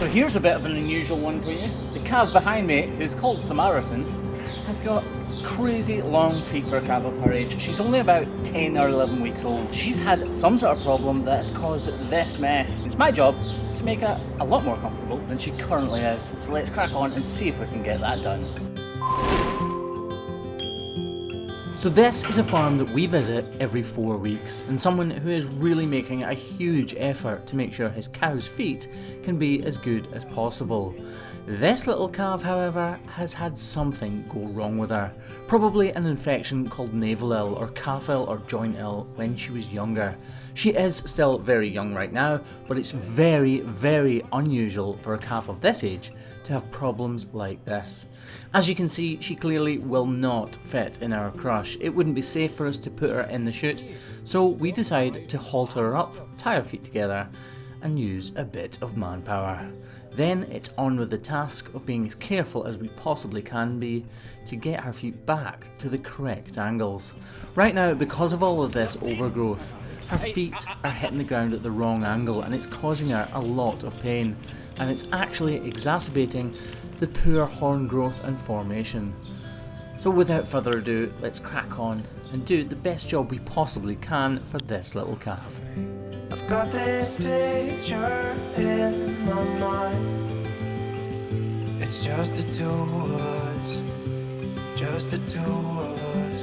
So here's a bit of an unusual one for you. The calf behind me, who's called Samaritan, has got crazy long feet for a calf of her age. She's only about 10 or 11 weeks old. She's had some sort of problem that has caused this mess. It's my job to make her a lot more comfortable than she currently is. So let's crack on and see if we can get that done. So this is a farm that we visit every 4 weeks, and someone who is really making a huge effort to make sure his cow's feet can be as good as possible. This little calf, however, has had something go wrong with her. Probably an infection called navel ill or calf ill or joint ill when she was younger. She is still very young right now, but it's very, very unusual for a calf of this age to have problems like this. As you can see, she clearly will not fit in our crush. It wouldn't be safe for us to put her in the chute, so we decide to halter her up, tie her feet together, and use a bit of manpower. Then it's on with the task of being as careful as we possibly can be to get her feet back to the correct angles. Right now, because of all of this overgrowth, her feet are hitting the ground at the wrong angle and it's causing her a lot of pain, and it's actually exacerbating the poor horn growth and formation. So without further ado, let's crack on and do the best job we possibly can for this little calf. I've got this picture in my mind. It's just the two of us, just the two of us.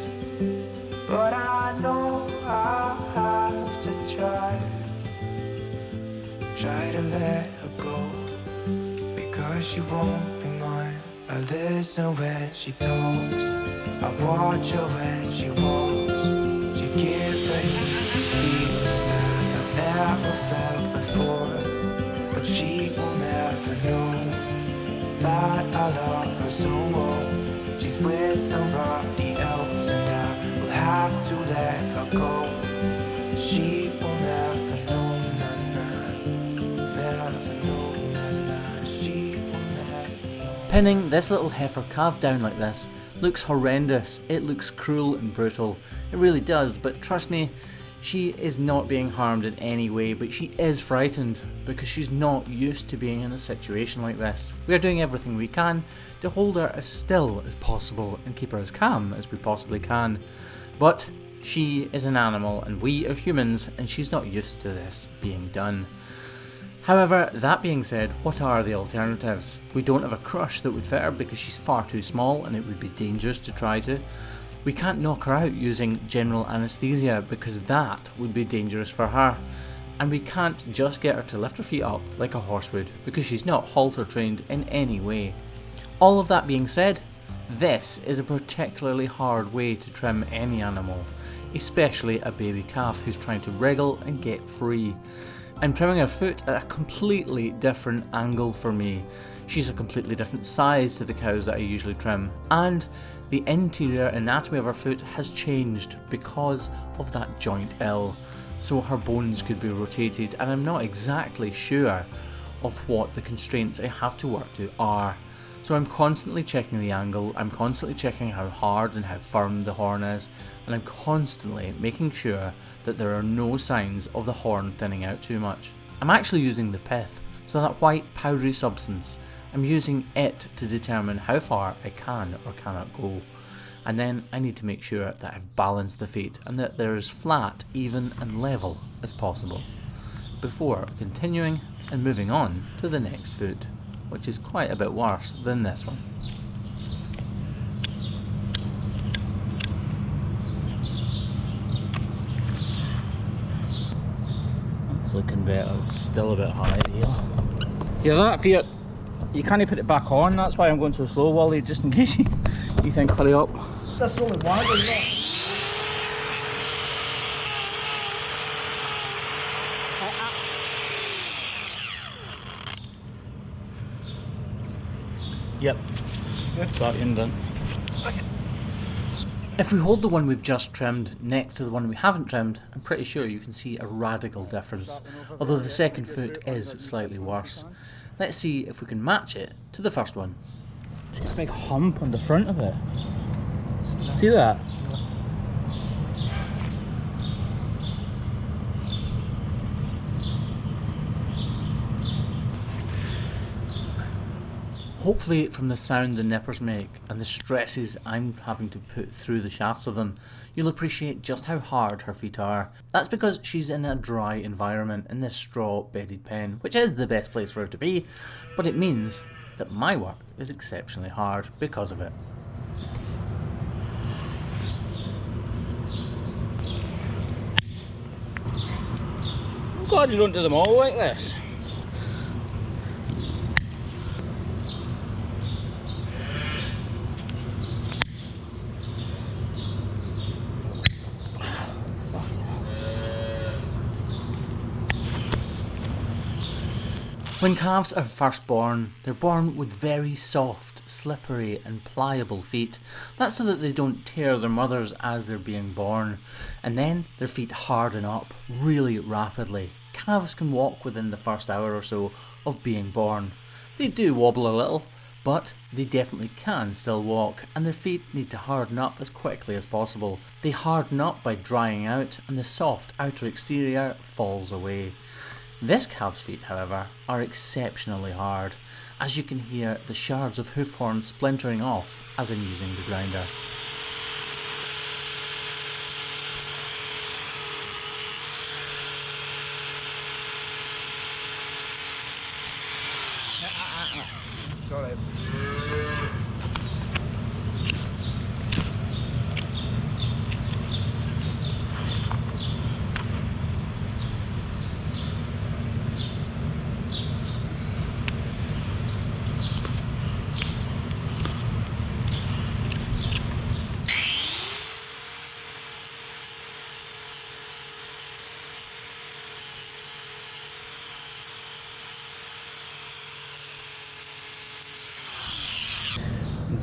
But I know I have to try to let her go, because she won't be mine. I listen when she talks, I watch her when she walks. She's giving me these feelings that never felt before, but she will never know that I love her so well. She's with somebody else and I will have to let her go. She will never know, never know, she will never know. Pinning this little heifer calf down like this looks horrendous. It looks cruel and brutal. It really does, but trust me, she is not being harmed in any way, but she is frightened because she's not used to being in a situation like this. We are doing everything we can to hold her as still as possible and keep her as calm as we possibly can. But she is an animal and we are humans, and she's not used to this being done. However, that being said, what are the alternatives? We don't have a crush that would fit her because she's far too small and it would be dangerous to try to. We can't knock her out using general anaesthesia because that would be dangerous for her. And we can't just get her to lift her feet up like a horse would because she's not halter trained in any way. All of that being said, this is a particularly hard way to trim any animal, especially a baby calf who's trying to wriggle and get free. I'm trimming her foot at a completely different angle for me. She's a completely different size to the cows that I usually trim, and the interior anatomy of her foot has changed because of that joint ill, so her bones could be rotated, and I'm not exactly sure of what the constraints I have to work to are. So I'm constantly checking the angle, I'm constantly checking how hard and how firm the horn is, and I'm constantly making sure that there are no signs of the horn thinning out too much. I'm actually using the pith, so that white powdery substance, I'm using it to determine how far I can or cannot go. And then I need to make sure that I've balanced the feet and that they're as flat, even and level as possible before continuing and moving on to the next foot, which is quite a bit worse than this one. It's looking better, it's still a bit high here. Hear that fear? You can't put it back on, that's why I'm going so slow, Wally, just in case you think hurry up. That's only one, isn't it? Yep, that's that in done. If we hold the one we've just trimmed next to the one we haven't trimmed, I'm pretty sure you can see a radical difference, although the second foot is slightly worse. Let's see if we can match it to the first one. It's got a big hump on the front of it. See that? Hopefully from the sound the nippers make and the stresses I'm having to put through the shafts of them, you'll appreciate just how hard her feet are. That's because she's in a dry environment in this straw bedded pen, which is the best place for her to be, but it means that my work is exceptionally hard because of it. I'm glad you don't do them all like this. When calves are first born, they're born with very soft, slippery and pliable feet. That's so that they don't tear their mothers as they're being born. And then their feet harden up really rapidly. Calves can walk within the first hour or so of being born. They do wobble a little, but they definitely can still walk, and their feet need to harden up as quickly as possible. They harden up by drying out and the soft outer exterior falls away. This calf's feet, however, are exceptionally hard, as you can hear the shards of hoof horn splintering off as I'm using the grinder. Sorry.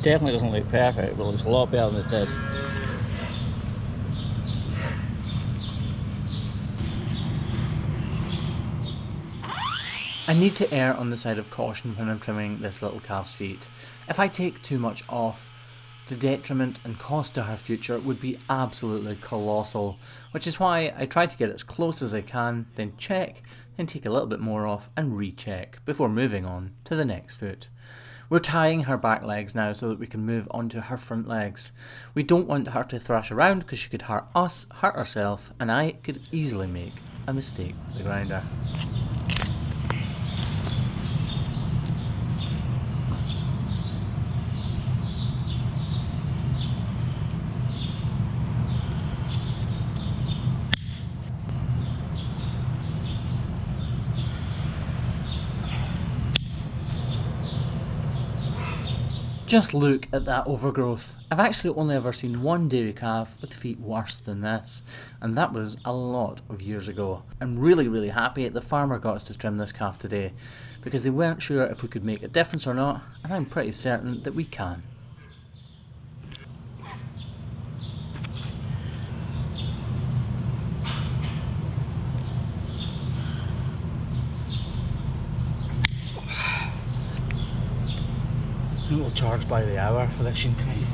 Definitely doesn't look perfect, but it looks a lot better than it did. I need to err on the side of caution when I'm trimming this little calf's feet. If I take too much off, the detriment and cost to her future would be absolutely colossal, which is why I try to get as close as I can, then check, then take a little bit more off and recheck before moving on to the next foot. We're tying her back legs now so that we can move on to her front legs. We don't want her to thrash around because she could hurt us, hurt herself, and I could easily make a mistake with the grinder. Just look at that overgrowth. I've actually only ever seen one dairy calf with feet worse than this, and that was a lot of years ago. I'm really happy the farmer got us to trim this calf today, because they weren't sure if we could make a difference or not, and I'm pretty certain that we can. We'll charge by the hour for this Shinkai.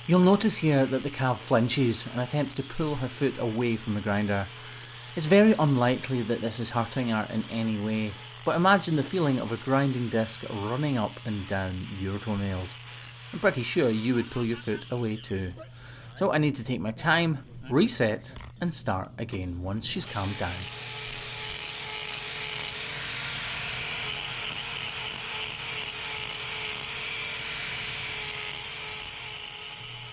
You'll notice here that the calf flinches and attempts to pull her foot away from the grinder. It's very unlikely that this is hurting her in any way, but imagine the feeling of a grinding disc running up and down your toenails. I'm pretty sure you would pull your foot away too. So I need to take my time, reset, and start again once she's calmed down.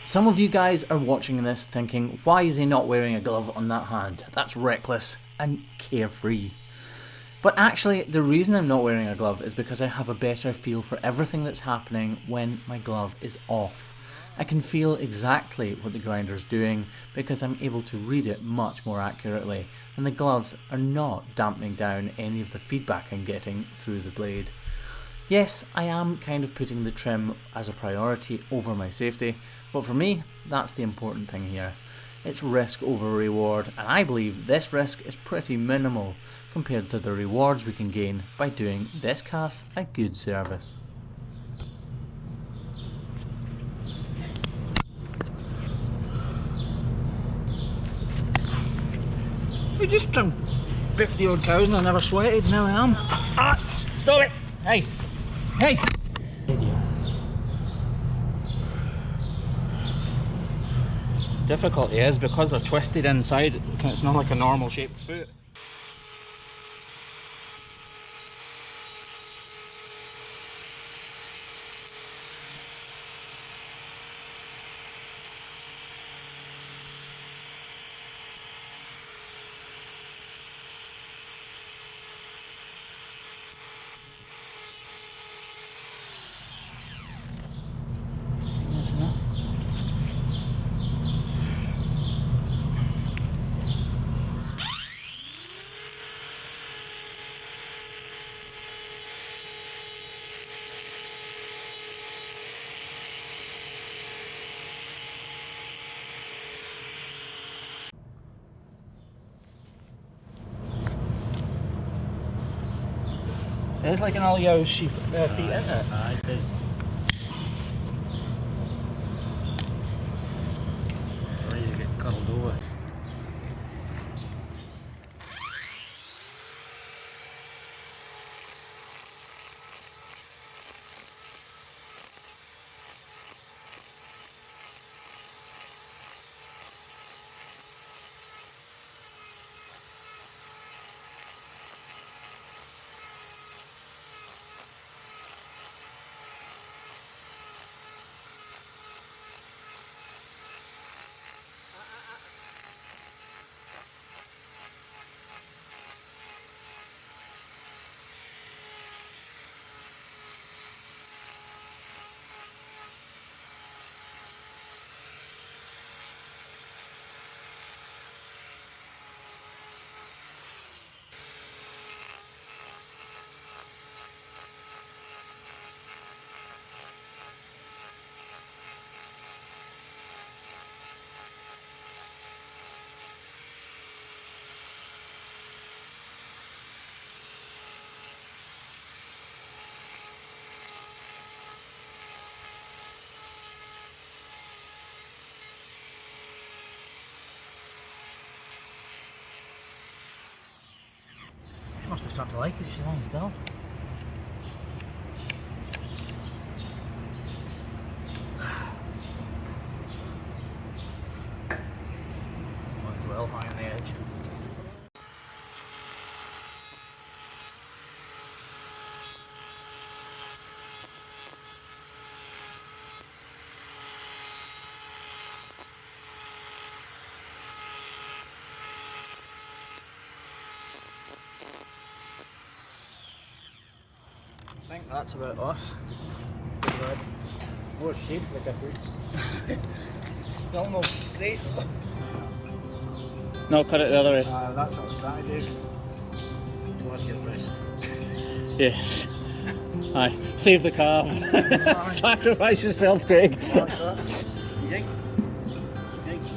Some of you guys are watching this thinking, why is he not wearing a glove on that hand? That's reckless and carefree. But actually, the reason I'm not wearing a glove is because I have a better feel for everything that's happening when my glove is off. I can feel exactly what the grinder's doing because I'm able to read it much more accurately, and the gloves are not dampening down any of the feedback I'm getting through the blade. Yes, I am kind of putting the trim as a priority over my safety, but for me, that's the important thing here. It's risk over reward, and I believe this risk is pretty minimal compared to the rewards we can gain by doing this calf a good service. We just trimmed 50 odd cows and I never sweated, now I am. Ah, stop it! Hey! Hey! Difficulty is because they're twisted inside, it's not like a normal shaped foot. It's like an Alio's sheep feet, isn't it? Aye, it is. Ready to get cuddled over. She must be starting to like it, she's lying still. Might as well high on the edge. I think that's about us. More shape like a foot. Still no great though. No, cut it the other way. That's what I was trying to do. Watch your wrist. Yes. Aye. Save the calf. Sacrifice yourself, Craig. What's that? You think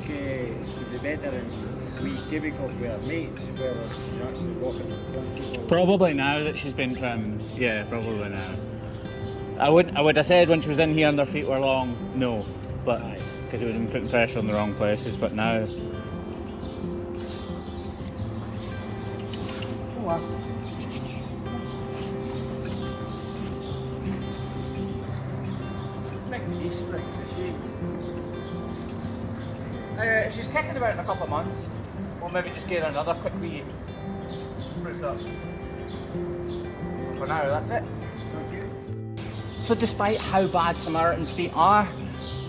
it'd be better in wee cubicles where mates, where she's actually walking young people? Probably now that she's been trimmed. Yeah, probably now. I would have said when she was in here and her feet were long, no. But because it would have been putting pressure on the wrong places, but now. If she's kicking about in a couple of months, we'll maybe just get her another quick wee spruce up. For now, that's it. So despite how bad Samaritan's feet are,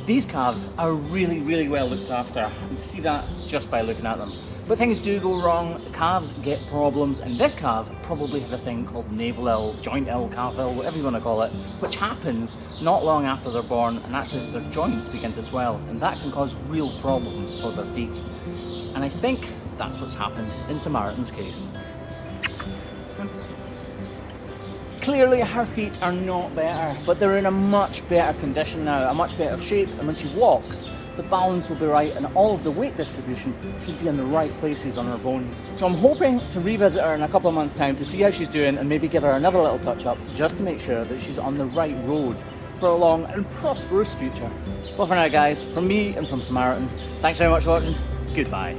these calves are really, really well looked after. You can see that just by looking at them. But things do go wrong, calves get problems, and this calf probably had a thing called navel ill, joint ill, calf ill, whatever you want to call it, which happens not long after they're born, and actually their joints begin to swell, and that can cause real problems for their feet. And I think that's what's happened in Samaritan's case. Clearly her feet are not better, but they're in a much better condition now, a much better shape, and when she walks, the balance will be right and all of the weight distribution should be in the right places on her bones. So I'm hoping to revisit her in a couple of months' time to see how she's doing and maybe give her another little touch up just to make sure that she's on the right road for a long and prosperous future. Well, for now guys, from me and from Samaritan, thanks very much for watching, goodbye.